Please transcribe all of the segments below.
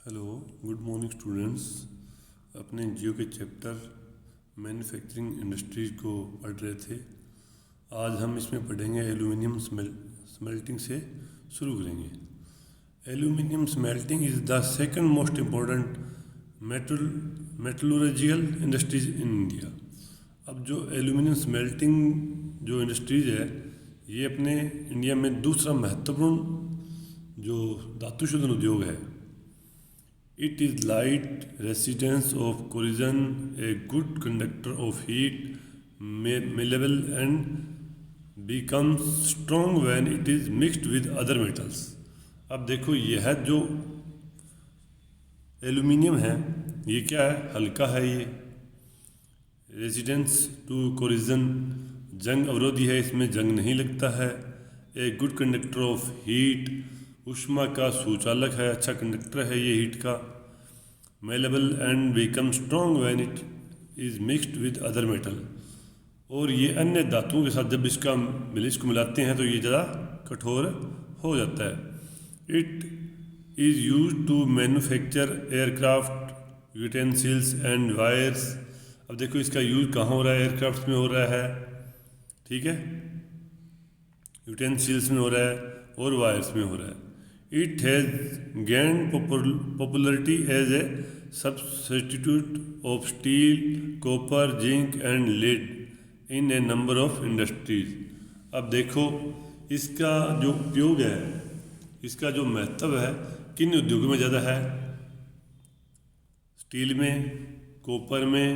Hello, good morning students. अपने जियो के chapter manufacturing industries को पढ़ रहे थे। आज हम इसमें पढ़ेंगे एल्यूमिनियम स्मेल्टिंग से शुरू करेंगे। Aluminium smelting is the second most important metallurgical industries in India. अब जो एल्यूमिनियम स्मेल्टिंग जो इंडस्ट्रीज है, ये अपने इंडिया में दूसरा महत्वपूर्ण जो धातु शोधन उद्योग है। It is light resistance of corrosion, a good conductor of heat, malleable and becomes strong when it is mixed with other metals. अब देखो यह जो एल्यूमिनियम है, ये क्या है? हल्का है। ये रेजिस्टेंस टू कोरिजन, जंग अवरोधी है, इसमें जंग नहीं लगता है। A good conductor of heat, ऊष्मा का सुचालक है, अच्छा कंडक्टर है ये हीट का। Malleable and become strong when it is mixed with other metal, और ये अन्य धातुओं के साथ जब इसको मिलाते हैं तो ये ज़्यादा कठोर हो जाता है। It is use to manufacture aircraft utensils and wires. अब देखो इसका यूज कहाँ हो रहा है? एयरक्राफ्ट में हो रहा है, ठीक है, यूटेंसिल्स में हो रहा है और वायर्स में हो रहा है। It has gained popularity as a substitute of steel, copper, zinc and lead in a number of industries. अब देखो इसका जो उपयोग है, इसका जो महत्व है, किन उद्योगों में ज़्यादा है? स्टील में, कॉपर में,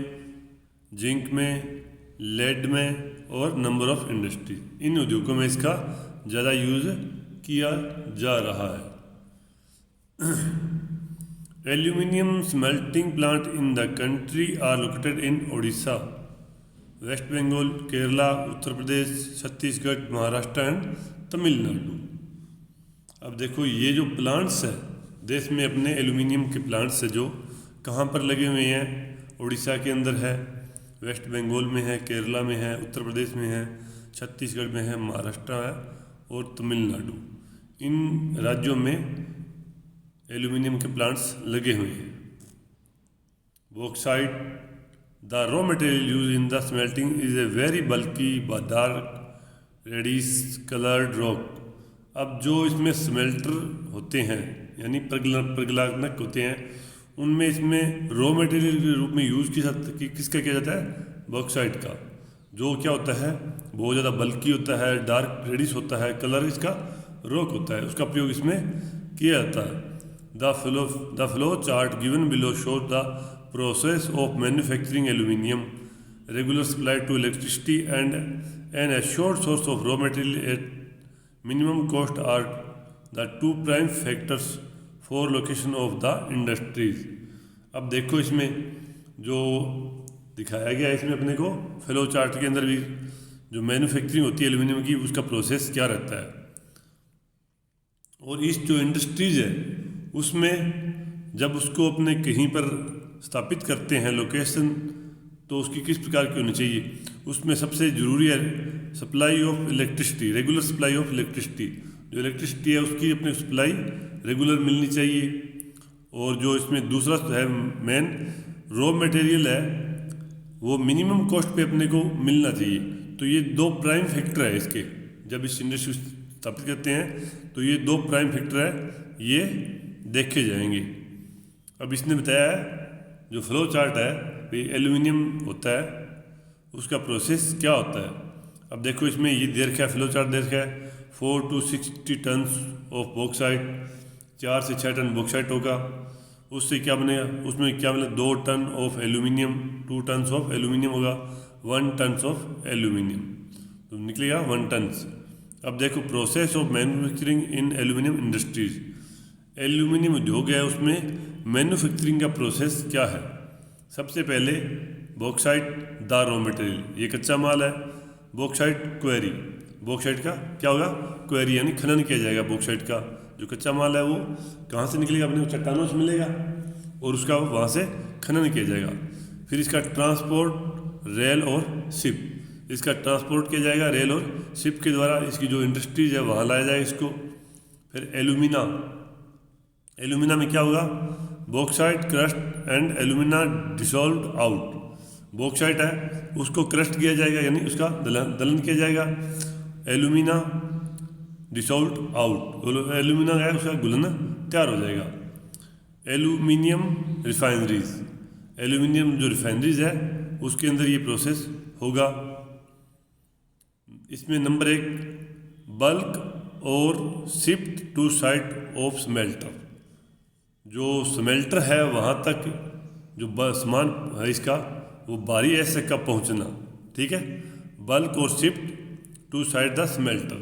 जिंक में, लेड में और नंबर ऑफ इंडस्ट्रीज, इन उद्योगों में इसका ज़्यादा यूज़ किया जा रहा है। Aluminium smelting plant in the country are located in Odisha, West Bengal, Kerala, Uttar Pradesh, Chhattisgarh, Maharashtra and Tamil Nadu. अब देखो ये जो प्लांट्स है देश में अपने एल्यूमिनियम के प्लांट्स है, जो कहाँ पर लगे हुए हैं? उड़ीसा के अंदर है, वेस्ट बंगाल में है, केरला में है, उत्तर प्रदेश में है, छत्तीसगढ़ में है, महाराष्ट्र है और तमिलनाडु। इन राज्यों में एल्यूमिनियम के प्लांट्स लगे हुए हैं। Bauxite, the raw material use in the smelting is a very bulky dark reddish coloured rock. अब जो इसमें स्मेल्टर होते हैं, यानी प्रगलानक होते हैं, उनमें इसमें रॉ मटेरियल के रूप में यूज किसका किया जाता है? बॉक्साइट का, जो क्या होता है, बहुत ज़्यादा बल्की होता है, डार्क रेडिश होता है, कलर इसका रॉक होता है, उसका प्रयोग इसमें किया जाता है। The flow chart given below show the process of manufacturing aluminium, regular supply to electricity and an assured source of raw material at minimum cost are the two prime factors for location of the industries. अब देखो इसमें जो दिखाया गया है, इसमें अपने को फ्लो चार्ट के अंदर भी जो मैन्युफैक्चरिंग होती है एल्यूमिनियम की, उसका प्रोसेस क्या रहता है, और इस जो इंडस्ट्रीज है उसमें जब उसको अपने कहीं पर स्थापित करते हैं लोकेशन, तो उसकी किस प्रकार की होनी चाहिए? उसमें सबसे ज़रूरी है supply of electricity, regular supply of electricity. जो इलेक्ट्रिसिटी है उसकी अपनी सप्लाई रेगुलर मिलनी चाहिए। और जो इसमें दूसरा है मेन रॉ मटेरियल है, वो मिनिमम कॉस्ट पे अपने को मिलना चाहिए। तो ये दो प्राइम फैक्टर है इसके, जब इस इंडस्ट्री स्थापित करते हैं तो ये दो प्राइम फैक्टर है, ये देखे जाएंगे। अब इसने बताया है जो फ्लो चार्ट है, भाई एल्यूमिनियम होता है, उसका प्रोसेस क्या होता है। अब देखो इसमें ये दे रखा है, फ्लो चार्ट दे रखा है, 4 to 60 टन ऑफ बॉक्साइट, 4 से 6 टन बॉक्साइट होगा। उससे क्या बनेगा? उसमें क्या मिलेगा? 2 ton of aluminium, 2 ton of aluminium होगा, 1 टन ऑफ एल्यूमिनियम, तो निकलेगा 1 टन। अब देखो process of manufacturing in aluminium industries, aluminium उद्योग है, उसमें मैन्युफैक्चरिंग का प्रोसेस क्या है? सबसे पहले बॉक्साइट द रॉ मटेरियल, ये कच्चा माल है। बॉक्साइट क्वेरी, बॉक्साइट का क्या होगा? क्वेरी, यानी खनन किया जाएगा। बॉक्साइट का जो कच्चा माल है वो कहाँ से निकलेगा? अपने चट्टानों से मिलेगा और उसका वहाँ से खनन किया जाएगा। फिर इसका ट्रांसपोर्ट रेल और शिप, इसका ट्रांसपोर्ट किया जाएगा रेल और शिप के द्वारा, इसकी जो इंडस्ट्रीज है वहाँ लाया जाएगा इसको। फिर एल्यूमिना, एल्यूमिना में क्या होगा? Bauxite crust and alumina dissolved out. Bauxite है उसको क्रस्ट किया जाएगा यानी उसका दलन किया जाएगा, एल्यूमिना डिसॉल्व्ड आउट, एल्यूमिना है उसका घुलना तैयार हो जाएगा। एल्यूमिनियम रिफाइनरीज, एल्यूमिनियम जो रिफाइनरीज है उसके अंदर ये प्रोसेस होगा। इसमें नंबर 1 बल्क और shift to site of smelter, जो स्मेल्टर है वहाँ तक जो सामान है इसका वो भारी ऐसे का पहुँचना, ठीक है। बल्क और shift to side the smelter,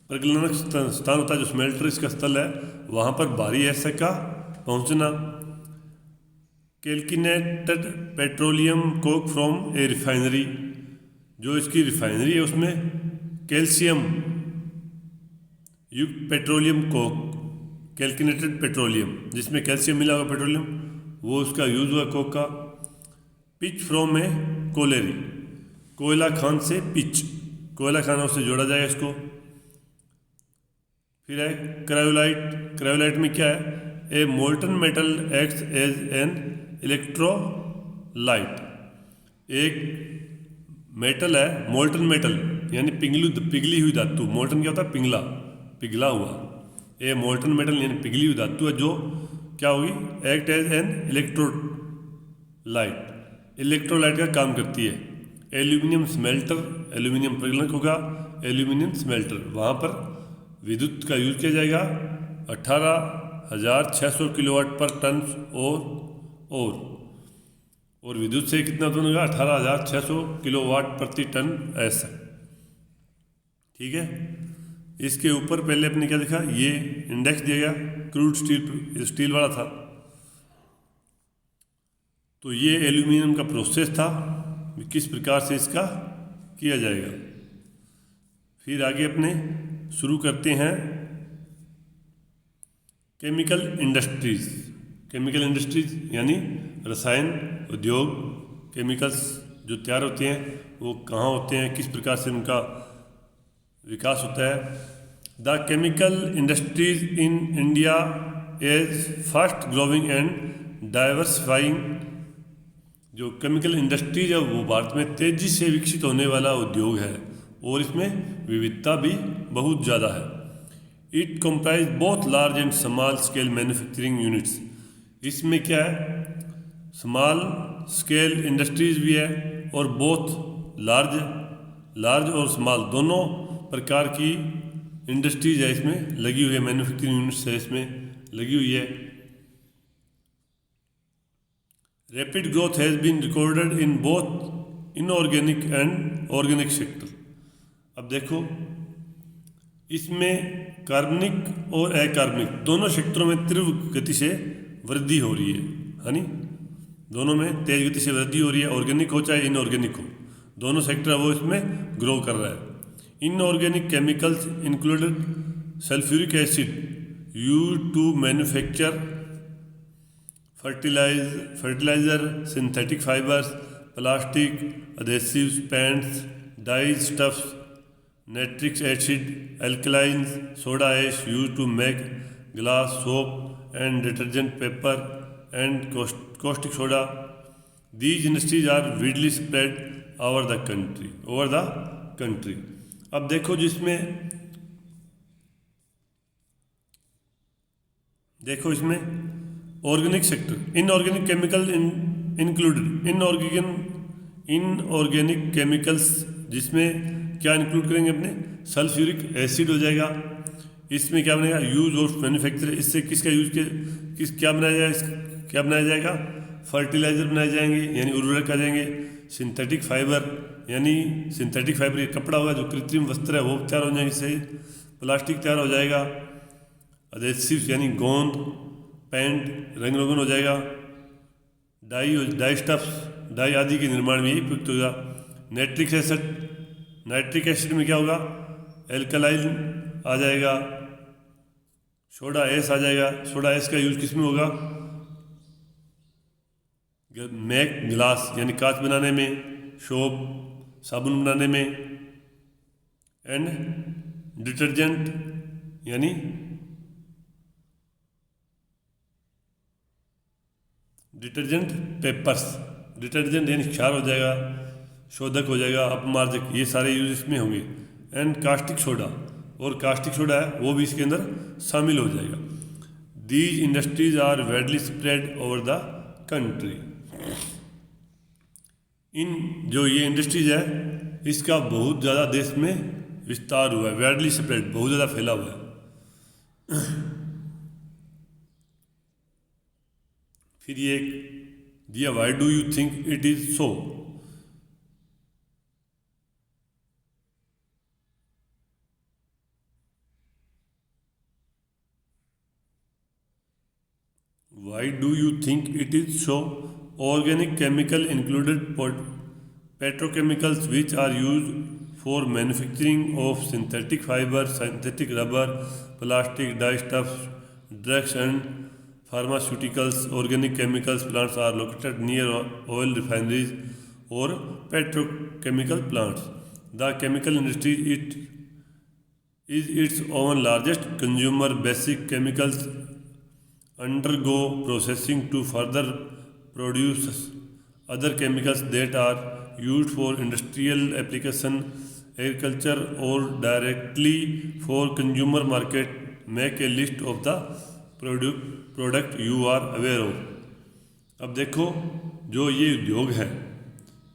प्रगलनक स्थान होता है जो स्मेल्टर इसका स्थल है वहाँ पर भारी ऐसे का पहुँचना। Calcinated petroleum coke from a refinery, जो इसकी रिफाइनरी है उसमें कैल्शियम युक्त पेट्रोलियम कोक, कैल्किनेटेड पेट्रोलियम जिसमें कैल्शियम मिला हुआ पेट्रोलियम, वो उसका यूज हुआ कोक का। पिच फ्रॉम ए कोलेरी, कोयला खान से पिच, कोयला खाना उससे जोड़ा जाएगा इसको। फिर है क्रायोलाइट, क्रायोलाइट में क्या है, a molten metal acts as an electrolyte, एक मेटल है मोल्टन मेटल यानी पिघली हुई धातु, मोल्टन क्या होता है पिघला, पिघला हुआ, ए मोल्टन मेटल यानी पिघली हुई धातु है जो क्या होगी, act as an electrolyte, electrolyte का काम करती है। एल्यूमिनियम स्मेल्टर, एल्यूमिनियम प्रगलनक होगा, एल्यूमिनियम स्मेल्टर वहाँ पर विद्युत का यूज किया जाएगा 18,600 किलोवाट पर टन और विद्युत से कितना उत्पन्न होगा 18,600 किलोवाट प्रति टन ऐसा, ठीक है। इसके ऊपर पहले अपने क्या देखा, ये इंडेक्स दिया गया, क्रूड स्टील वाला था, तो ये एल्यूमिनियम का प्रोसेस था किस प्रकार से इसका किया जाएगा। फिर आगे अपने शुरू करते हैं केमिकल इंडस्ट्रीज, केमिकल इंडस्ट्रीज यानी रसायन उद्योग, केमिकल्स जो तैयार होते हैं वो कहाँ होते हैं, किस प्रकार से उनका विकास होता है। The chemical industries in India is fast growing and diversifying, जो केमिकल इंडस्ट्रीज है वो भारत में तेजी से विकसित होने वाला उद्योग है और इसमें विविधता भी बहुत ज़्यादा है। It comprise both large and small scale manufacturing units, इसमें क्या है स्मॉल स्केल इंडस्ट्रीज भी है और बोथ लार्ज और स्मॉल दोनों प्रकार की इंडस्ट्रीज है इसमें लगी हुई है, मैन्युफैक्चरिंग यूनिट्स है इसमें लगी हुई है। Rapid growth has been recorded in both inorganic and organic sector. अब देखो इसमें कार्बनिक और अकार्बनिक दोनों क्षेत्रों में तीव्र गति से वृद्धि हो रही है नी, दोनों में तेज गति से वृद्धि हो रही है, ऑर्गेनिक हो चाहे इनऑर्गेनिक हो, दोनों सेक्टर वो इसमें ग्रो कर रहा है। Inorganic chemicals included sulphuric acid used to manufacture fertiliser, synthetic fibres, plastic, adhesives, paints, dye stuffs, nitric acid, alkalines, soda ash used to make glass, soap and detergent, paper and caustic soda. These industries are widely spread over the country. अब देखो इसमें organic sector, inorganic chemical included, inorganic chemicals जिसमें क्या include करेंगे अपने, sulphuric acid हो जाएगा, इसमें क्या बनेगा यूज ऑफ मैन्युफैक्चर, इससे किसका यूज क्या बनाया जाएगा फर्टिलाइजर बनाए जाएंगे यानी उर्वरक आ जाएंगे। सिंथेटिक फाइबर यानी सिंथेटिक फाइबर ये कपड़ा होगा जो कृत्रिम वस्त्र है वो तैयार हो जाएंगे इससे, प्लास्टिक तैयार हो जाएगा, एडहेसिव्स यानी गोंद, पेंट रंग रोगन हो जाएगा, डाई स्टफ्स, डाई आदि के निर्माण में यही प्रयुक्त होगा। नाइट्रिक एसिड में क्या होगा एल्कलाइन आ जाएगा, सोडा एस आ जाएगा, सोडा एस का यूज किस में होगा, मैक ग्लास यानी कांच बनाने में, सोप साबुन बनाने में, एंड डिटर्जेंट यानी डिटर्जेंट पेपर्स, डिटर्जेंट यानी क्षार हो जाएगा, शोधक हो जाएगा, अपमार्जक, ये सारे यूज इसमें होंगे। एंड कास्टिक सोडा, और कास्टिक सोडा है वो भी इसके अंदर शामिल हो जाएगा। These industries are widely spread over the country. इन जो ये इंडस्ट्रीज है इसका बहुत ज़्यादा देश में विस्तार हुआ है, वाइडली स्प्रेड, बहुत ज़्यादा फैला हुआ है। फिर ये दिया, why do you think it is so. Why do you think it is so? Organic chemical included petrochemicals which are used for manufacturing of synthetic fiber, synthetic rubber, plastic, dyestuffs, drugs and pharmaceuticals. Organic chemicals plants are located near oil refineries or petrochemical plants. The chemical industry is its own largest consumer. Basic chemicals undergo processing to further produce other chemicals that are used for industrial application, agriculture or directly for consumer market. Make a list of the product you are aware of. अब देखो जो ये उद्योग है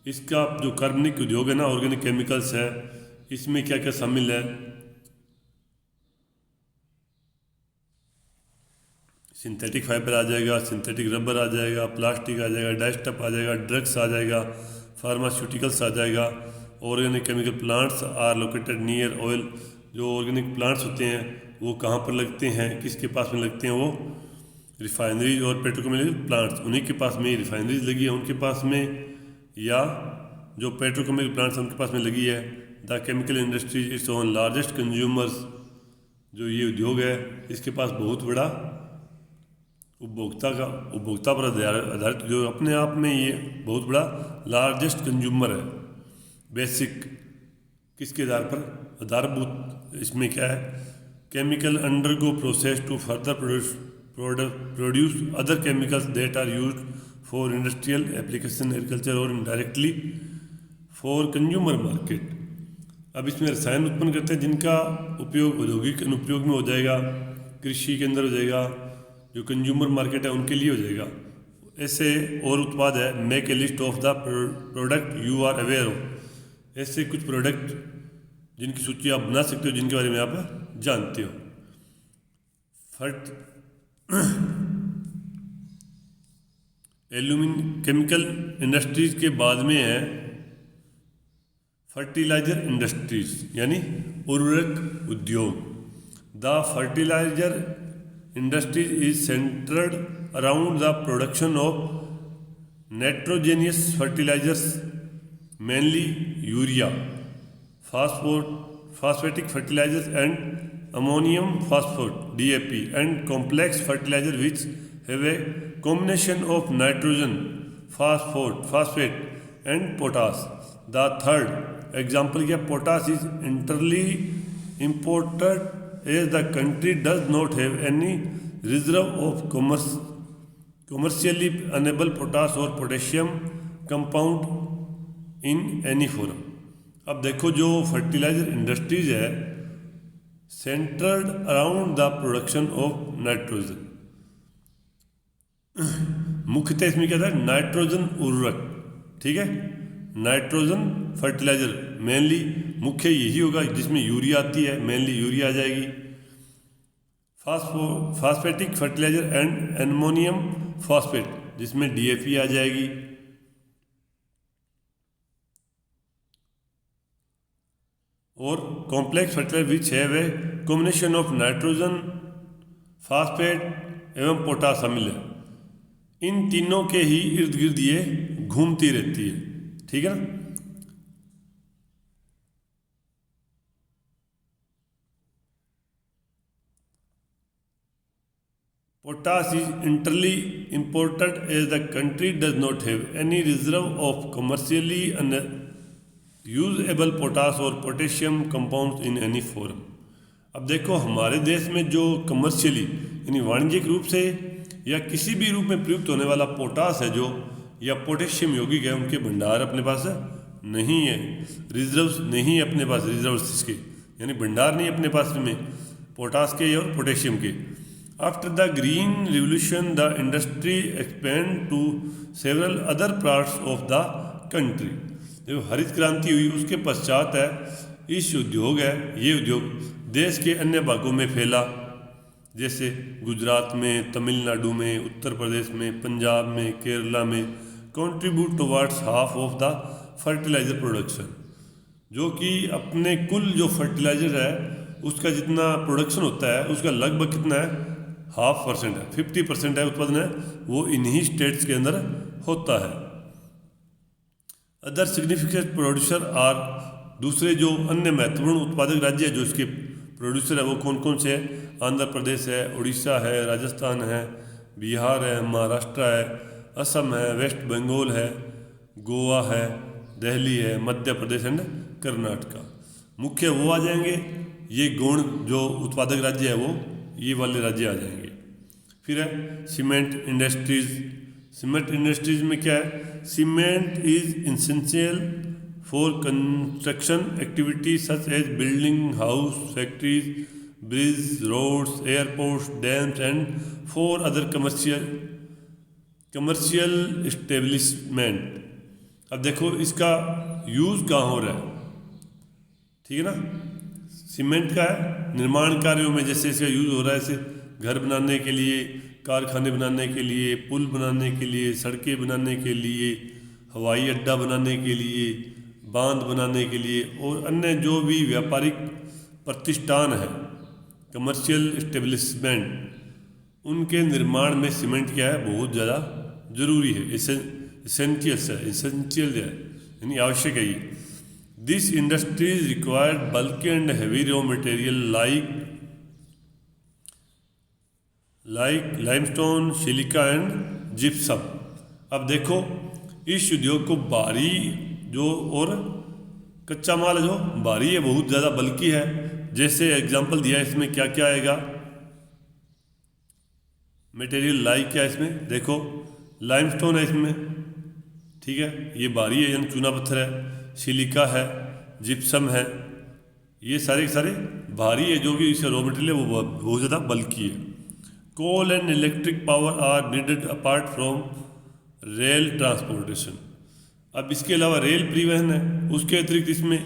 इसका जो कार्बनिक उद्योग है ना, ऑर्गेनिक केमिकल्स है, इसमें क्या क्या शामिल है। सिंथेटिक फाइबर आ जाएगा, सिंथेटिक रबर आ जाएगा, प्लास्टिक आ जाएगा, डाइस्टफ आ जाएगा, ड्रग्स आ जाएगा, फार्मास्यूटिकल्स आ जाएगा। Organic chemical plants are located near oil. जो ऑर्गेनिक प्लांट्स होते हैं वो कहाँ पर लगते हैं, किसके पास में लगते हैं, वो रिफाइनरीज और पेट्रोकेमिकल प्लांट्स, उन्हीं के पास में रिफाइनरीज लगी है उनके पास में, या जो पेट्रोकेमिकल प्लांट्स उनके पास में लगी है। The chemical industry its own largest consumers. जो ये उद्योग है इसके पास बहुत बड़ा उपभोक्ता पर आधारित जो अपने आप में ये बहुत बड़ा लार्जेस्ट कंज्यूमर है। बेसिक किसके आधार पर, आधारभूत इसमें क्या है, chemical undergo process to further produce other chemicals that are used for industrial application, agriculture और इनडायरेक्टली फॉर कंज्यूमर मार्केट। अब इसमें रसायन उत्पन्न करते हैं जिनका उपयोग औद्योगिक अनुप्रयोग में हो जाएगा, कृषि के अंदर हो जाएगा, जो कंज्यूमर मार्केट है उनके लिए हो जाएगा। ऐसे और उत्पाद है, make a list of the product you are aware of. ऐसे कुछ प्रोडक्ट जिनकी सूची आप बना सकते हो, जिनके बारे में आप जानते हो। एल्यूमिनियम केमिकल इंडस्ट्रीज के बाद में है फर्टिलाइजर इंडस्ट्रीज, यानी उर्वरक उद्योग। The fertiliser industry is centered around the production of nitrogenous fertilizers, mainly urea, phosphatic fertilizers and ammonium phosphate DAP, and complex fertilizers which have a combination of nitrogen, phosphate and potash. The third example here, potash is entirely imported as the country does not have any reserve of commercially unable potash or potassium compound in any form. अब देखो जो fertiliser industries है centred around the production of nitrogen, मुख्यतः इसमें क्या था, nitrogen उर्वरक, ठीक है, नाइट्रोजन फर्टिलाइजर मेनली मुख्य यही होगा जिसमें यूरिया आती है, मेनली यूरिया आ जाएगी, phosphatic fertiliser and ammonium phosphate जिसमें DAP आ जाएगी, और complex fertiliser which have a combination of nitrogen, phosphate एवं पोटाश शामिल है। इन तीनों के ही इर्द गिर्द ये घूमती रहती है, ठीक है ना। Potash is entirely imported as the country does not have any reserve of commercially usable potash or potassium compounds in any form. अब देखो हमारे देश में जो कमर्शियली यानी वाणिज्यिक रूप से या किसी भी रूप में प्रयुक्त होने वाला पोटास है जो या पोटेशियम यौगिक है, उनके भंडार अपने पास नहीं है, रिजर्व्स नहीं है अपने पास, रिजर्व्स इसके यानी भंडार नहीं अपने पास में पोटास के और पोटेशियम के। After the green revolution the industry expand to several other parts of the country. जब हरित क्रांति हुई उसके पश्चात है इस उद्योग है ये उद्योग देश के अन्य भागों में फैला, जैसे गुजरात में, तमिलनाडु में, उत्तर प्रदेश में, पंजाब में, केरला में। Contribute towards half of the fertiliser production, जो कि अपने कुल जो फर्टिलाइजर है उसका जितना प्रोडक्शन होता है उसका लगभग कितना है 0.5% है, 50% है उत्पादन है वो इन्हीं स्टेट्स के अंदर होता है। अदर सिग्निफिकेंट प्रोड्यूसर आर, दूसरे जो अन्य महत्वपूर्ण उत्पादक राज्य है जो इसके प्रोड्यूसर है वो कौन कौन से हैं? आंध्र प्रदेश है, उड़ीसा है, राजस्थान है, बिहार है, महाराष्ट्र है, असम है, वेस्ट बंगाल है, गोवा है, दिल्ली है, मध्य प्रदेश एंड कर्नाटका। मुख्य वो आ जाएंगे, ये गौण जो उत्पादक राज्य है वो ये वाले राज्य आ जाएंगे। फिर है सीमेंट इंडस्ट्रीज। सीमेंट इंडस्ट्रीज में क्या है? Cement is essential for construction activity such as building, house, factories, bridge, roads, airports, dams and for other commercial establishment. अब देखो इसका यूज़ कहाँ हो रहा है, ठीक है ना। सीमेंट का है निर्माण कार्यों में, जैसे इसका यूज़ हो रहा है, जैसे घर बनाने के लिए, कारखाने बनाने के लिए, पुल बनाने के लिए, सड़कें बनाने के लिए, हवाई अड्डा बनाने के लिए, बांध बनाने के लिए और अन्य जो भी व्यापारिक प्रतिष्ठान है, कमर्शियल इस्टेब्लिशमेंट, उनके निर्माण में सीमेंट क्या है बहुत ज़्यादा ज़रूरी है, एसेंशियल है यानी आवश्यक है ये। This industries required bulky and heavy raw material like limestone, silica and gypsum. अब देखो इस उद्योग को भारी जो और कच्चा माल है जो भारी है, बहुत ज़्यादा बल्कि है। जैसे एग्जांपल दिया है इसमें क्या क्या आएगा मटेरियल, लाइक क्या है इसमें देखो लाइमस्टोन है इसमें, ठीक है ये भारी है यानी चूना पत्थर है, सिलिका है, जिप्सम है, ये सारे सारे भारी है जो कि इसका रॉ मटेरियल है वो बहुत ज़्यादा बल्कि है। Coal and electric power are needed apart from rail transportation. अब इसके अलावा रेल परिवहन है, उसके अतिरिक्त इसमें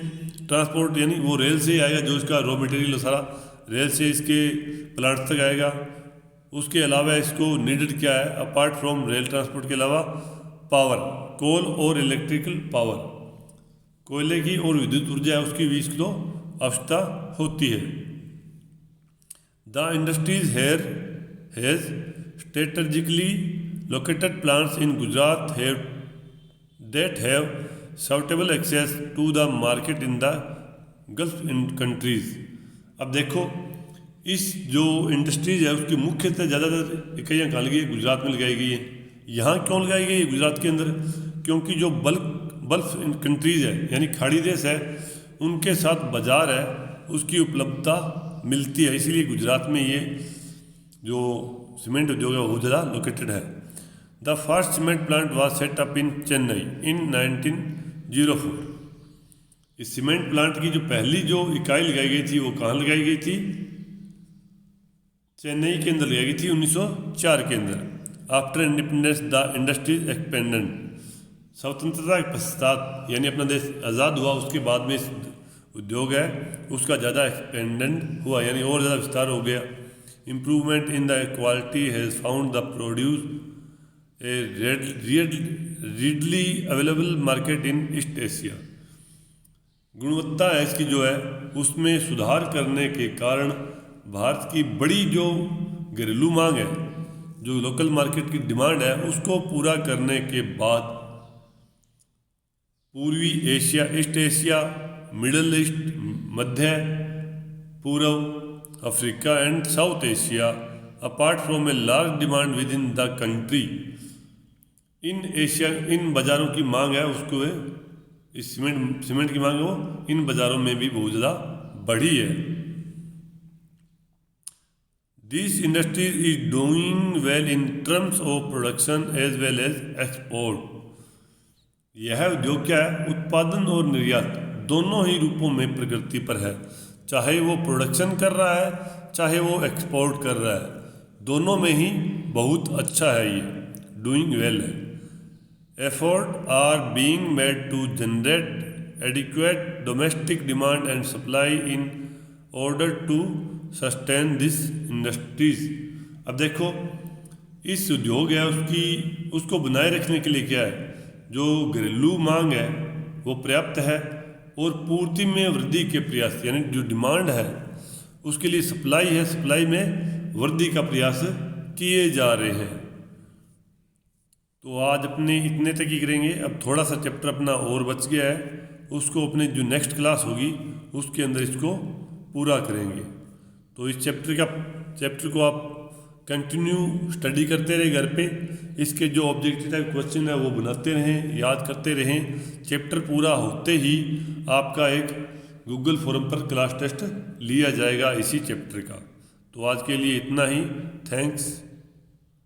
ट्रांसपोर्ट यानी वो रेल से ही आएगा, जो इसका रॉ मटेरियल सारा रेल से इसके प्लांट तक आएगा। उसके अलावा इसको नीडेड क्या है अपार्ट फ्रॉम रेल ट्रांसपोर्ट के अलावा पावर, कोल और इलेक्ट्रिकल पावर, कोयले की और विद्युत ऊर्जा है उसकी भी इसको आवश्यकता होती है। The industries here has strategically located plants in Gujarat that have suitable access to the market in the Gulf countries। अब देखो इस जो इंडस्ट्रीज है उसकी मुख्यतः ज़्यादातर इकाइयाँ कहाँ लगाई है? गुजरात में लगाई गई है। यहाँ क्यों लगाई गई है गुजरात के अंदर? क्योंकि जो बल्फ कंट्रीज है यानी खाड़ी देश है उनके साथ बाजार है उसकी उपलब्धता मिलती है, इसलिए गुजरात में ये जो सीमेंट उद्योग है वो ज़्यादा लोकेटेड है। The first cement plant was set up in Chennai in 1904। इस सीमेंट प्लांट की जो पहली जो इकाई लगाई गई थी वो कहाँ लगाई गई थी? चेन्नई के अंदर लगाई गई थी 1904 के अंदर। After independence the industries expanded. स्वतंत्रता के पश्चात यानी अपना देश आज़ाद हुआ उसके बाद में इस उद्योग है उसका ज़्यादा एक्सपेंडेंट हुआ यानी और ज़्यादा विस्तार हो गया। Improvement in the quality has found the produce a readily available market in east Asia. गुणवत्ता है इसकी जो है उसमें सुधार करने के कारण भारत की बड़ी जो घरेलू मांग है, जो लोकल मार्केट की डिमांड है, उसको पूरा करने के बाद पूर्वी Asia, East Asia, Middle East, मध्य पूर्व, Africa and South Asia apart from a large demand within the country. इन एशिया इन बाज़ारों की मांग है उसको है इस सीमेंट की मांग है वो इन बाज़ारों में भी बहुत ज़्यादा बढ़ी है। This industry is doing well in terms of production as well as export. यह उद्योग क्या है, उत्पादन और निर्यात दोनों ही रूपों में प्रगति पर है। चाहे वो प्रोडक्शन कर रहा है, चाहे वो एक्सपोर्ट कर रहा है, दोनों में ही बहुत अच्छा है, ये डूइंग वेल है। Effort are being made to generate adequate domestic demand and supply in order to sustain this industries. अब देखो, इस उद्योग है उसको बनाए रखने के लिए क्या है, जो घरेलू मांग है वो पर्याप्त है और पूर्ति में वृद्धि के प्रयास, यानी जो डिमांड है उसके लिए सप्लाई है, सप्लाई में वृद्धि का प्रयास किए जा रहे हैं। तो आज अपने इतने तक ही करेंगे। अब थोड़ा सा चैप्टर अपना और बच गया है, उसको अपने जो नेक्स्ट क्लास होगी उसके अंदर इसको पूरा करेंगे। तो इस चैप्टर को आप कंटिन्यू स्टडी करते रहे घर पे। इसके जो ऑब्जेक्टिव टाइप क्वेश्चन है वो बनाते रहें, याद करते रहें। चैप्टर पूरा होते ही आपका एक गूगल फॉर्म पर क्लास टेस्ट लिया जाएगा इसी चैप्टर का। तो आज के लिए इतना ही। थैंक्स।